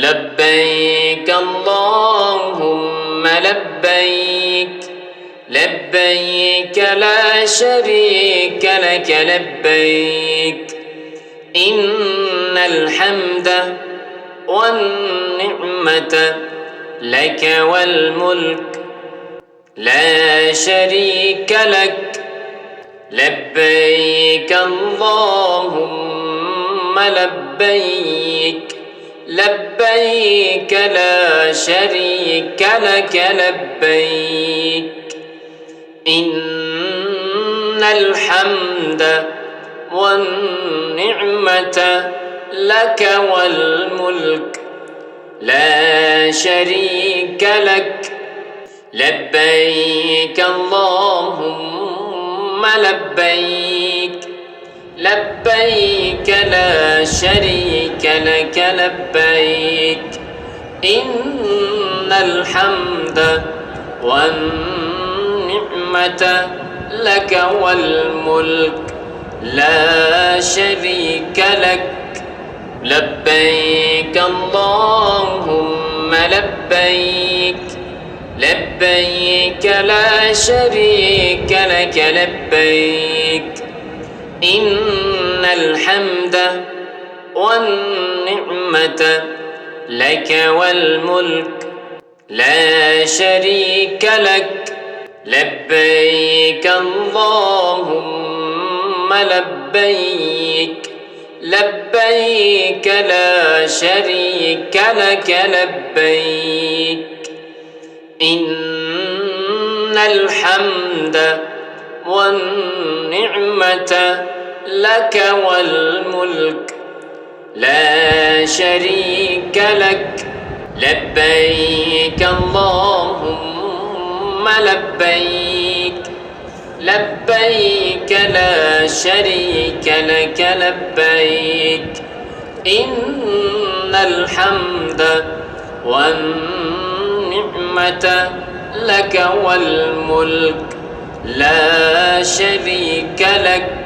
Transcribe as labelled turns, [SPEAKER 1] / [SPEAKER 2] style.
[SPEAKER 1] لبيك اللهم لبيك لبيك لا شريك لك لبيك إن الحمد والنعمة لك والملك لا شريك لك لبيك اللهم لبيك لبيك لا شريك لك لبيك إن الحمد والنعمة لك والملك لا شريك لك لبيك اللهم لبيك لبيك لا شريك لك لبيك إن الحمد والنعمة لك والملك لا شريك لك لبيك اللهم لبيك لبيك لا شريك لك لبيك إن الحمد والنعمة لك والملك لا شريك لك لبيك اللهم لبيك لبيك لا شريك لك لبيك إن الحمد والنعمة لك والملك لا شريك لك لبيك اللهم لبيك لبيك لا شريك لك لبيك إن الحمد والنعمة لك والملك لا شريك لك